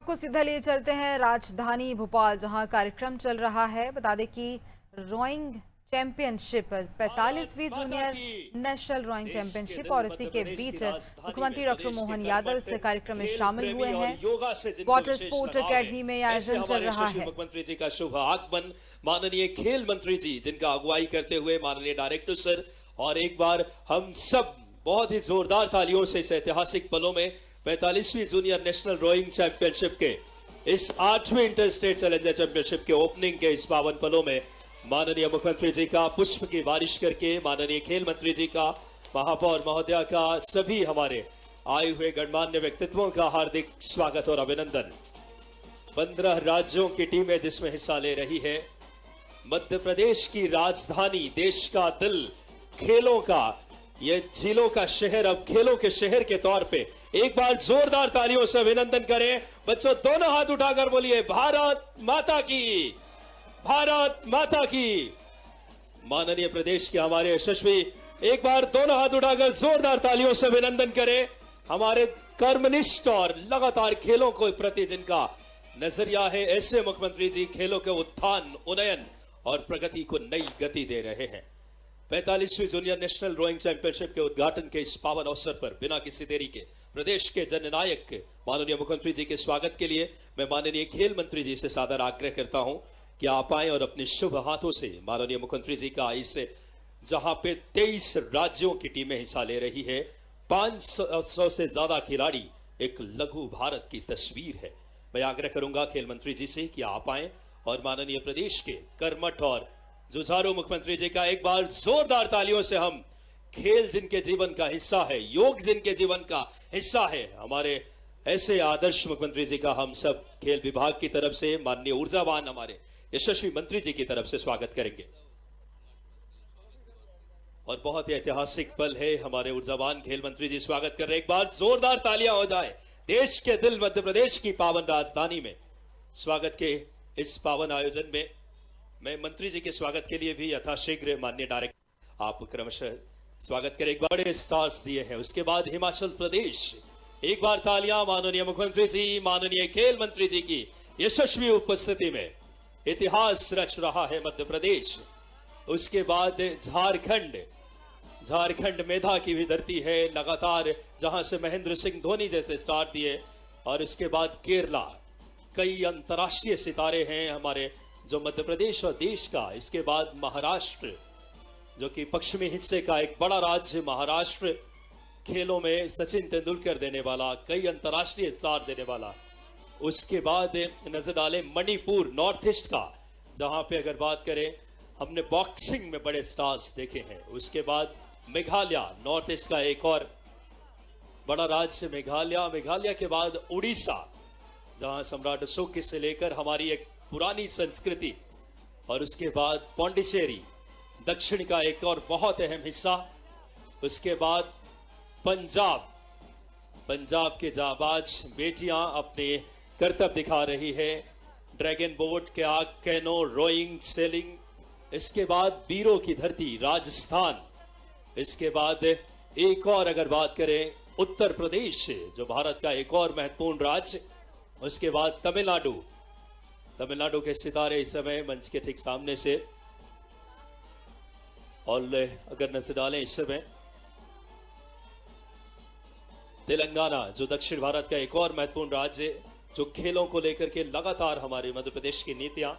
को सीधा लिए चलते हैं राजधानी भोपाल, जहां कार्यक्रम चल रहा है। बता दें कि रोइंग चैंपियनशिप 45वीं जूनियर नेशनल रोइंग चैंपियनशिप और इसी के बीच मुख्यमंत्री डॉक्टर मोहन यादव इस कार्यक्रम में शामिल हुए हैं। वाटर स्पोर्ट अकेडमी में आयोजन चल रहा है। मुख्यमंत्री जी का शुभ आगमन, माननीय खेल मंत्री जी जिनका अगुवाई करते हुए माननीय डायरेक्टर सर, और एक बार हम सब बहुत ही जोरदार तालियों से इस ऐतिहासिक पलों में 45वीं जूनियर नेशनल रोइंग चैंपियनशिप के इस 8वें इंटर स्टेट चैलेंजर चैंपियनशिप के ओपनिंग के इस पावन पलों में माननीय मुख्यमंत्री जी का पुष्प की बारिश करके, माननीय खेल मंत्री जी का, महापौर महोदया का, सभी हमारे आए हुए गणमान्य व्यक्तित्वों का हार्दिक स्वागत और अभिनंदन। 15 राज्यों की टीमें जिसमें हिस्सा ले रही है। मध्य प्रदेश की राजधानी, देश का दिल, खेलों का, ये झीलों का शहर अब खेलों के शहर के तौर पे एक बार जोरदार तालियों से अभिनंदन करें। बच्चों दोनों हाथ उठाकर बोलिए भारत माता की, भारत माता की। माननीय प्रदेश के हमारे यशस्वी एक बार दोनों हाथ उठाकर जोरदार तालियों से अभिनंदन करें। हमारे कर्मनिष्ठ और लगातार खेलों के प्रति जिनका नजरिया है, ऐसे मुख्यमंत्री जी खेलों के उत्थान, उन्नयन और प्रगति को नई गति दे रहे हैं। 45वीं जूनियर नेशनल रोइंग चैंपियनशिप के उद्घाटन के इस पावन अवसर पर बिना किसी देरी के प्रदेश के जननायक माननीय मुख्यमंत्री जी के स्वागत के लिए मैं माननीय खेल मंत्री जी से सादर आग्रह करता हूं कि आप आए और अपने शुभ हाथों से माननीय मुख्यमंत्री जी का इस, जहां पे 23 राज्यों की टीमें हिस्सा ले रही है, 500 से ज्यादा खिलाड़ी, एक लघु भारत की तस्वीर है। मैं आग्रह करूंगा खेल मंत्री जी से कि आप आए और माननीय प्रदेश के कर्मठ और जुझारू मुख्यमंत्री जी का एक बार जोरदार तालियों से हम खेल जिनके जीवन का हिस्सा है, योग जिनके जीवन का हिस्सा है, हमारे ऐसे आदर्श मुख्यमंत्री जी का हम सब खेल विभाग की तरफ से, माननीय ऊर्जावान हमारे यशस्वी मंत्री जी की तरफ से स्वागत करेंगे। और बहुत ही ऐतिहासिक पल है, हमारे ऊर्जावान खेल मंत्री जी स्वागत कर रहे हैं। एक बार जोरदार तालियां हो जाए। देश के दिल मध्य प्रदेश की पावन राजधानी में स्वागत के इस पावन आयोजन में मैं मंत्री जी के स्वागत के लिए भी यथाशीघ्र माननीय डायरेक्टर आप क्रमशः स्वागत करें। एक बड़े स्टार्स दिए हैं। उसके बाद हिमाचल प्रदेश, एक बार तालियां माननीय मुख्यमंत्री जी, माननीय खेल मंत्री जी की यशस्वी उपस्थिति में इतिहास रच रहा है मध्य प्रदेश। उसके बाद झारखंड, झारखंड मेधा की भी धरती है लगातार, जहां से महेंद्र सिंह धोनी जैसे स्टार दिए। और इसके बाद केरला, कई अंतर्राष्ट्रीय सितारे हैं हमारे जो मध्य प्रदेश और देश का। इसके बाद महाराष्ट्र, जो कि पश्चिमी हिस्से का एक बड़ा राज्य महाराष्ट्र, खेलों में सचिन तेंदुलकर देने वाला, कई अंतर्राष्ट्रीय स्टार देने वाला। उसके बाद नजर डालें मणिपुर, नॉर्थ ईस्ट का, जहां पे अगर बात करें हमने बॉक्सिंग में बड़े स्टार्स देखे हैं। उसके बाद मेघालय, नॉर्थ ईस्ट का एक और बड़ा राज्य मेघालय। मेघालय के बाद उड़ीसा, जहां सम्राट अशोक से लेकर हमारी एक पुरानी संस्कृति। और उसके बाद पौंडीचेरी, दक्षिण का एक और बहुत अहम हिस्सा। उसके बाद पंजाब, पंजाब के जाबाज बेटियां अपने कर्तव्य दिखा रही है, dragon boat, kayak, canoe, rowing, sailing. इसके बाद वीरों की धरती राजस्थान। इसके बाद एक और अगर बात करें उत्तर प्रदेश, जो भारत का एक और महत्वपूर्ण राज्य। उसके बाद तमिलनाडु, तमिलनाडु के सितारे इस समय मंच के ठीक सामने से। और अगर नजर डालें इस समय तेलंगाना, जो दक्षिण भारत का एक और महत्वपूर्ण राज्य, जो खेलों को लेकर के लगातार हमारे मध्य प्रदेश की नीतियां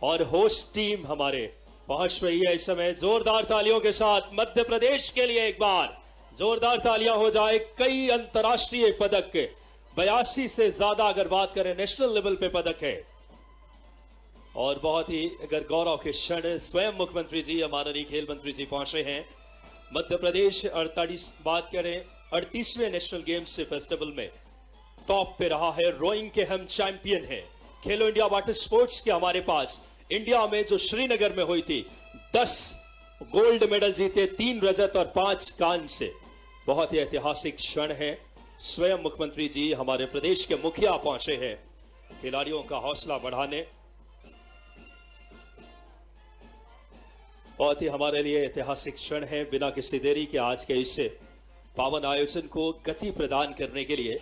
और होस्ट टीम हमारे पहुंच रही है इस समय। जोरदार तालियों के साथ मध्य प्रदेश के लिए एक बार जोरदार तालियां हो जाए। कई अंतर्राष्ट्रीय पदक, 82 से ज्यादा अगर बात करें नेशनल लेवल पे पदक है। और बहुत ही अगर गौरव के क्षण, स्वयं मुख्यमंत्री जी, माननीय खेल मंत्री जी पहुंचे हैं मध्य प्रदेश। 38 बात करें 38वें नेशनल गेम्स फेस्टिवल में टॉप पे रहा है। रोइंग के हम चैंपियन हैं। खेलो इंडिया वाटर स्पोर्ट्स के हमारे पास इंडिया में जो श्रीनगर में हुई थी, 10 गोल्ड मेडल जीते, 3 रजत और 5 कांस्य। बहुत ही ऐतिहासिक क्षण है। स्वयं मुख्यमंत्री जी हमारे प्रदेश के मुखिया पहुंचे हैं खिलाड़ियों का हौसला बढ़ाने। बहुत ही हमारे लिए ऐतिहासिक क्षण है। बिना किसी देरी के आज के इस पावन आयोजन को गति प्रदान करने के लिए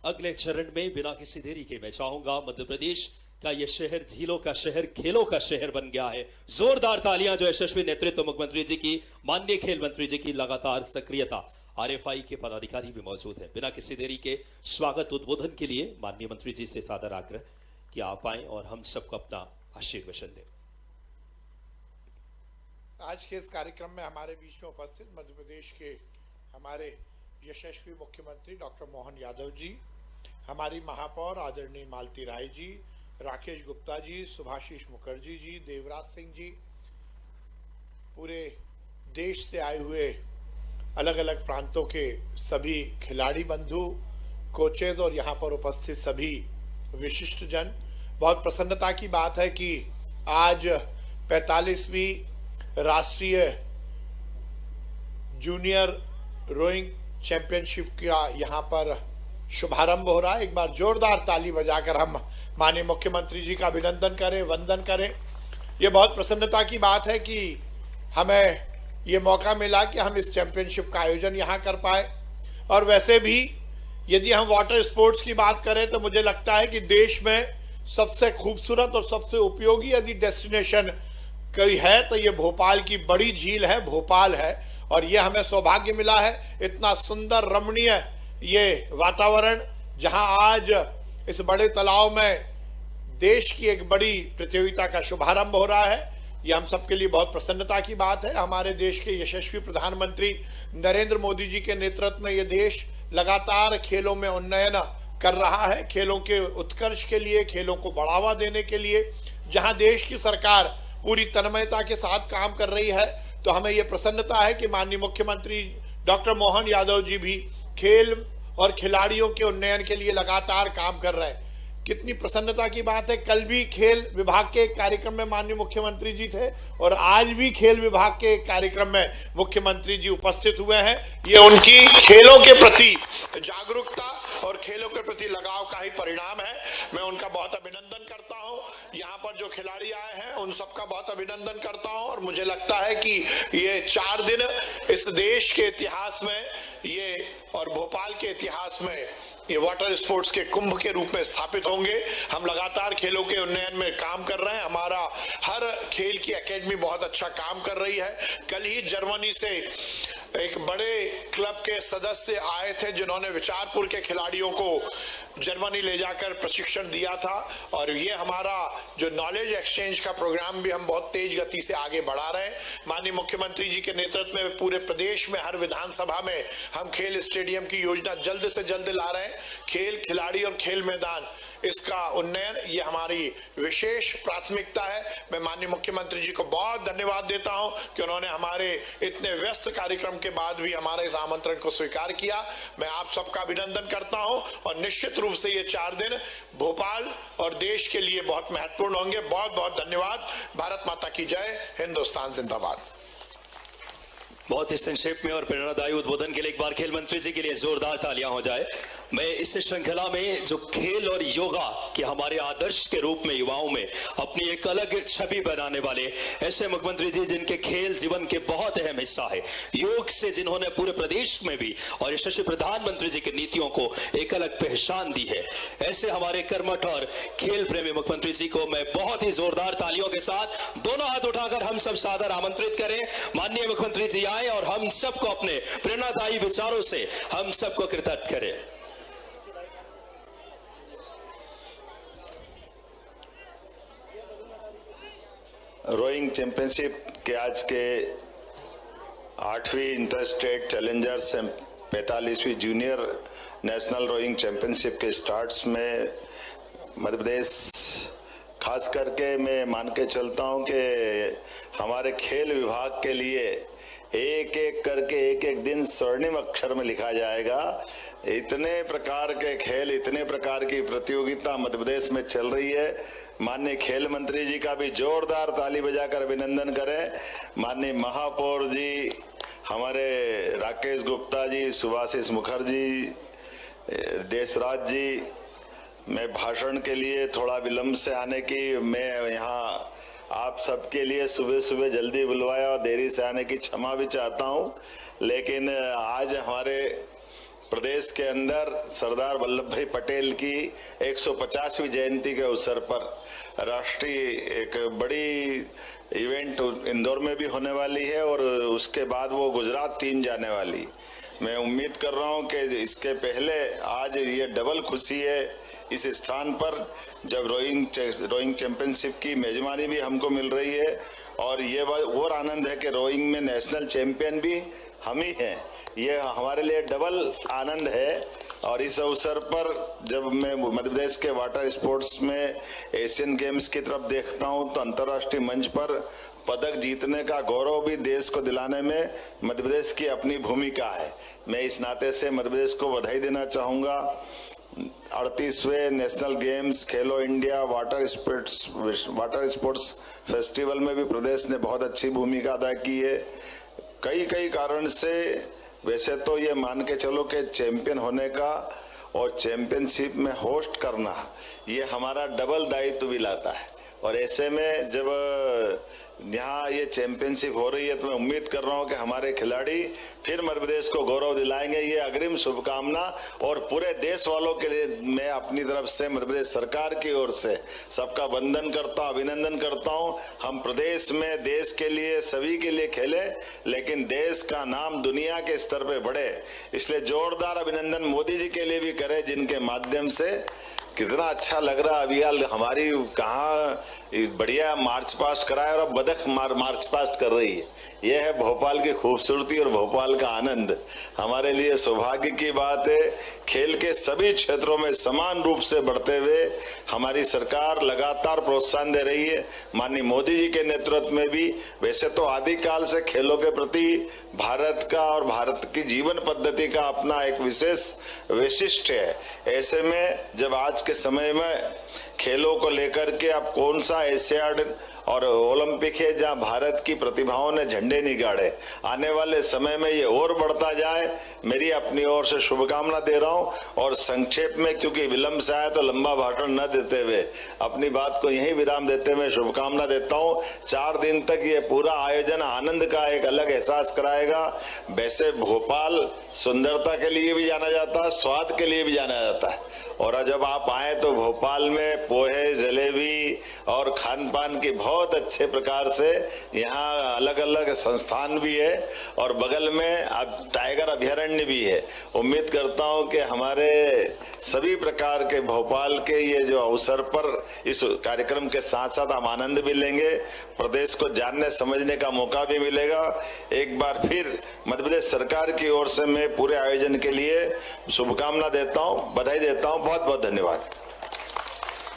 अगले चरण में बिना किसी देरी के मैं चाहूंगा मध्य प्रदेश का ये शहर झीलों का शहर, खेलों का शहर बन गया है। जोरदार तालियां जो यशस्वी नेतृत्व मुख्यमंत्री जी की, माननीय खेल मंत्री जी की लगातार सक्रियता, आरएफआई के पदाधिकारी भी मौजूद हैं। बिना किसी देरी के स्वागत उद्बोधन के लिए माननीय मंत्री जी से सादर आग्रह कि आप आए और हम सबको अपना आशीर्वचन दें। आज के इस कार्यक्रम में हमारे बीच में उपस्थित मध्य प्रदेश के हमारे यशस्वी मुख्यमंत्री डॉक्टर मोहन यादव जी, हमारी महापौर आदरणीय मालती राय जी, राकेश गुप्ता जी, सुभाषिश मुखर्जी जी, देवराज सिंह जी, पूरे देश से आए हुए अलग अलग प्रांतों के सभी खिलाड़ी बंधु, कोचेज और यहाँ पर उपस्थित सभी विशिष्ट जन, बहुत प्रसन्नता की बात है कि आज 45वीं राष्ट्रीय जूनियर रोइंग चैंपियनशिप का यहाँ पर शुभारंभ हो रहा है। एक बार जोरदार ताली बजाकर हम माननीय मुख्यमंत्री जी का अभिनंदन करें, वंदन करें। ये बहुत प्रसन्नता की बात है कि हमें ये मौका मिला कि हम इस चैंपियनशिप का आयोजन यहाँ कर पाए। और वैसे भी यदि हम वाटर स्पोर्ट्स की बात करें तो मुझे लगता है कि देश में सबसे खूबसूरत और सबसे उपयोगी यदि डेस्टिनेशन कोई है तो ये भोपाल की बड़ी झील है, भोपाल है। और ये हमें सौभाग्य मिला है, इतना सुंदर रमणीय ये वातावरण, जहां आज इस बड़े तालाब में देश की एक बड़ी प्रतियोगिता का शुभारंभ हो रहा है। ये हम सबके लिए बहुत प्रसन्नता की बात है। हमारे देश के यशस्वी प्रधानमंत्री नरेंद्र मोदी जी के नेतृत्व में ये देश लगातार खेलों में उन्नयन कर रहा है, खेलों के उत्कर्ष के लिए, खेलों को बढ़ावा देने के लिए। जहां देश की सरकार पूरी तन्मयता के साथ काम कर रही है, तो हमें यह प्रसन्नता है कि माननीय मुख्यमंत्री डॉक्टर मोहन यादव जी भी खेल और खिलाड़ियों के उन्नयन के लिए लगातार काम कर रहे हैं। कितनी प्रसन्नता की बात है, कल भी खेल विभाग के एक कार्यक्रम में माननीय मुख्यमंत्री जी थे और आज भी खेल विभाग के एक कार्यक्रम में मुख्यमंत्री जी उपस्थित हुए हैं। ये उनकी खेलों के प्रति जागरूकता और खेलों के प्रति लगाव का ही परिणाम है। मैं उनका बहुत अभिनंदन करता हूं। यहाँ पर जो खिलाड़ी आए हैं उन सबका बहुत अभिनंदन करता हूं। और मुझे लगता है कि ये 4 दिन इस देश के इतिहास में ये और भोपाल के इतिहास में ये वाटर स्पोर्ट्स के कुंभ के रूप में स्थापित होंगे। हम लगातार खेलों के उन्नयन में काम कर रहे हैं। हमारा हर खेल की एकेडमी बहुत अच्छा काम कर रही है। कल ही जर्मनी से एक बड़े क्लब के सदस्य आए थे जिन्होंने विचारपुर के खिलाड़ियों को जर्मनी ले जाकर प्रशिक्षण दिया था। और ये हमारा जो नॉलेज एक्सचेंज का प्रोग्राम भी हम बहुत तेज गति से आगे बढ़ा रहे हैं। माननीय मुख्यमंत्री जी के नेतृत्व में पूरे प्रदेश में हर विधानसभा में हम खेल स्टेडियम की योजना जल्द से जल्द ला रहे हैं। खेल खिलाड़ी और खेल मैदान, इसका उन्नयन ये हमारी विशेष प्राथमिकता है। मैं माननीय मुख्यमंत्री जी को बहुत धन्यवाद देता हूं कि उन्होंने हमारे इतने व्यस्त कार्यक्रम के बाद भी हमारे इस आमंत्रण को स्वीकार किया। मैं आप सबका अभिनंदन करता हूं और निश्चित रूप से ये 4 दिन भोपाल और देश के लिए बहुत महत्वपूर्ण होंगे। बहुत बहुत धन्यवाद। भारत माता की जय, हिंदुस्तान जिंदाबाद। बहुत ही संक्षेप में और प्रेरणादायी उद्बोधन के लिए एक बार खेल मंत्री जी के लिए जोरदार तालियां हो जाए। मैं इस श्रृंखला में जो खेल और योगा के हमारे आदर्श के रूप में युवाओं में अपनी एक अलग छवि बनाने वाले ऐसे मुख्यमंत्री जी जिनके खेल जीवन के बहुत अहम हिस्सा है, योग से जिन्होंने पूरे प्रदेश में भी और यशस्वी प्रधानमंत्री जी की नीतियों को एक अलग पहचान दी है, ऐसे हमारे कर्मठ और खेल प्रेमी मुख्यमंत्री जी को मैं बहुत ही जोरदार तालियों के साथ दोनों हाथ उठाकर हम सब सादर आमंत्रित करें। माननीय मुख्यमंत्री जी आए और हम सबको अपने प्रेरणादायी विचारों से हम सबको कृतज्ञ करें। रोइंग चैंपियनशिप के आज के 8वीं इंटर स्टेट चैलेंजर्स 45वीं जूनियर नेशनल रोइंग चैंपियनशिप के स्टार्ट्स में मध्य प्रदेश खास करके मैं मान के चलता हूं कि हमारे खेल विभाग के लिए एक एक करके एक एक दिन स्वर्णिम अक्षर में लिखा जाएगा। इतने प्रकार के खेल, इतने प्रकार की प्रतियोगिता मध्य प्रदेश में चल रही है। माननीय खेल मंत्री जी का भी जोरदार ताली बजाकर अभिनंदन करें। माननीय महापौर जी, हमारे राकेश गुप्ता जी, सुभाषिश मुखर्जी, देशराज जी, मैं भाषण के लिए थोड़ा विलंब से आने की, मैं यहाँ आप सबके लिए सुबह सुबह जल्दी बुलवाया और देरी से आने की क्षमा भी चाहता हूँ। लेकिन आज हमारे प्रदेश के अंदर सरदार वल्लभ भाई पटेल की 150वीं जयंती के अवसर पर राष्ट्रीय एक बड़ी इवेंट इंदौर में भी होने वाली है और उसके बाद वो गुजरात टीम जाने वाली। मैं उम्मीद कर रहा हूं कि इसके पहले आज ये डबल खुशी है इस स्थान पर जब रोइंग चैंपियनशिप की मेजबानी भी हमको मिल रही है और ये और आनंद है कि रोइंग में नेशनल चैंपियन भी हम ही हैं। ये हमारे लिए डबल आनंद है और इस अवसर पर जब मैं मध्य प्रदेश के वाटर स्पोर्ट्स में एशियन गेम्स की तरफ देखता हूं तो अंतर्राष्ट्रीय मंच पर पदक जीतने का गौरव भी देश को दिलाने में मध्य प्रदेश की अपनी भूमिका है। मैं इस नाते से मध्य प्रदेश को बधाई देना चाहूंगा। 38वें नेशनल गेम्स खेलो इंडिया वाटर स्पोर्ट्स फेस्टिवल में भी प्रदेश ने बहुत अच्छी भूमिका अदा की है। कई कारण से वैसे तो ये मान के चलो कि चैंपियन होने का और चैंपियनशिप में होस्ट करना ये हमारा डबल दायित्व भी लाता है और ऐसे में जब यहाँ ये चैंपियनशिप हो रही है तो मैं उम्मीद कर रहा हूँ कि हमारे खिलाड़ी फिर मध्य प्रदेश को गौरव दिलाएंगे। ये अग्रिम शुभकामना और पूरे देश वालों के लिए मैं अपनी तरफ से मध्य प्रदेश सरकार की ओर से सबका वंदन करता हूँ, अभिनंदन करता हूँ। हम प्रदेश में देश के लिए सभी के लिए खेले लेकिन देश का नाम दुनिया के स्तर पे बढ़े, इसलिए जोरदार अभिनंदन मोदी जी के लिए भी करें जिनके माध्यम से कितना अच्छा लग रहा है। अभी हमारी कहाँ बढ़िया मार्च पास्ट कराए और अब बदख मार्च पास्ट कर रही है। यह है भोपाल की खूबसूरती और भोपाल का आनंद। हमारे लिए सौभाग्य की बात है। खेल के सभी क्षेत्रों में समान रूप से बढ़ते हुए हमारी सरकार लगातार प्रोत्साहन दे रही है। माननीय मोदी जी के नेतृत्व में भी वैसे तो आदिकाल से खेलों के प्रति भारत का और भारत की जीवन पद्धति का अपना एक विशेष वैशिष्ट है। ऐसे में जब आज के समय में खेलों को लेकर के अब कौन सा एशियाड और ओलंपिक है जहां भारत की प्रतिभाओं ने झंडे नहीं गाड़े, आने वाले समय में ये और बढ़ता जाए मेरी अपनी ओर से शुभकामना दे रहा हूं। और संक्षेप में क्योंकि विलंब से आया तो लंबा भाषण न देते हुए अपनी बात को यहीं विराम देते हुए शुभकामना देता हूं। 4 दिन तक ये पूरा आयोजन आनंद का एक अलग एहसास कराएगा। वैसे भोपाल सुंदरता के लिए भी जाना जाता है, स्वाद के लिए भी जाना जाता है और जब आप आए तो भोपाल में पोहे, जलेबी और खान पान की बहुत अच्छे प्रकार से यहाँ अलग अलग संस्थान भी है और बगल में अब टाइगर अभयारण्य भी है। उम्मीद करता हूँ कि हमारे सभी प्रकार के भोपाल के ये जो अवसर पर इस कार्यक्रम के साथ साथ हम आनंद भी लेंगे, प्रदेश को जानने समझने का मौका भी मिलेगा। एक बार फिर मध्य प्रदेश सरकार की ओर से मैं पूरे आयोजन के लिए शुभकामना देता हूँ, बधाई देता हूँ। बहुत बहुत धन्यवाद।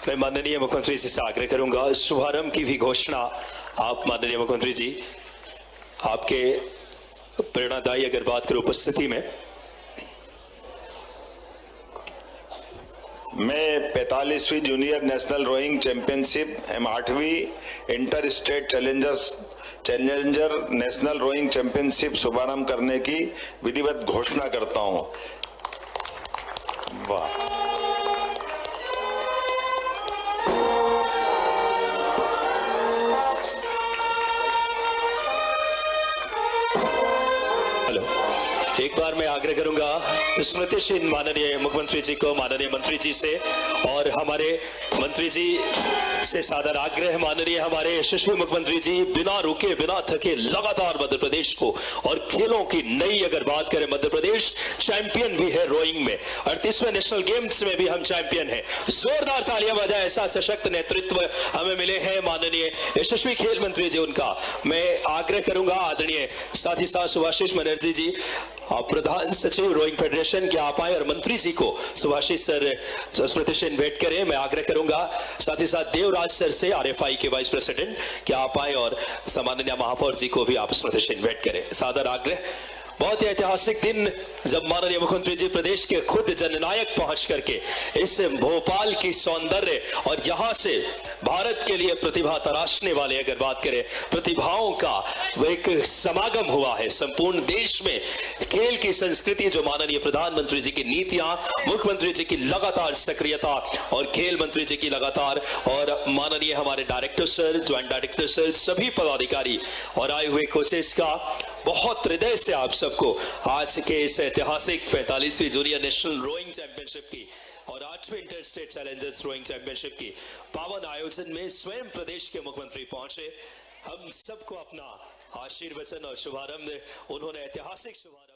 मैं माननीय मुख्यमंत्री जी से आग्रह करूंगा शुभारंभ की भी घोषणा आप माननीय मुख्यमंत्री जी आपके प्रेरणादायी अगर बात करो उपस्थिति में। मैं 45वीं जूनियर नेशनल रोइंग चैंपियनशिप एवं 8वीं inter state challenger national rowing championship शुभारंभ करने की विधिवत घोषणा करता हूं। वाह, एक बार मैं आग्रह करूंगा स्मृतिशील माननीय मुख्यमंत्री जी को, माननीय मंत्री जी से और हमारे मंत्री जी से सादर आग्रह माननीय हमारे यशस्वी मुख्यमंत्री जी बिना रुके बिना थके लगातार मध्य प्रदेश को और खेलों की नई अगर बात करें मध्य प्रदेश चैंपियन भी है रोइंग में। 38वें नेशनल गेम्स में भी हम चैंपियन हैं। जोरदार तालियां बजाएं, ऐसा सशक्त नेतृत्व हमें मिले हैं माननीय यशस्वी खेल मंत्री जी। उनका मैं आग्रह करूंगा आदरणीय साथी साथ सुभाषिष बनर्जी जी प्रधान सचिव रोइंग फेडरेशन के आप आए और मंत्री जी को सुभाषिष सर स्मृतिचिन्ह भेंट करें। मैं आग्रह करूंगा साथ ही साथ देवराज सर से RFI के वाइस प्रेसिडेंट कि आप आए और सम्माननीय महापौर जी को भी आप स्मृतिचिन्ह भेंट करें। सादर आग्रह। बहुत ही ऐतिहासिक दिन जब माननीय मुख्यमंत्री जी प्रदेश के खुद जननायक पहुंच करके इस भोपाल की सौंदर्य और यहां से भारत के लिए प्रतिभा तराशने वाले अगर बात करें प्रतिभाओं का वो एक समागम हुआ है संपूर्ण देश में। खेल की संस्कृति जो माननीय प्रधानमंत्री जी की नीतियां, मुख्यमंत्री जी की लगातार सक्रियता और खेल मंत्री जी की लगातार और माननीय हमारे director sir, joint director sir, सभी पदाधिकारी और आए हुए कोचेस का बहुत हृदय से आप सबको आज के इस ऐतिहासिक 45वीं जूनियर नेशनल रोइंग चैंपियनशिप की और 8वीं inter state challengers rowing championship की पावन आयोजन में स्वयं प्रदेश के मुख्यमंत्री पहुंचे। हम सबको अपना आशीर्वचन और शुभारंभ उन्होंने ऐतिहासिक शुभारंभ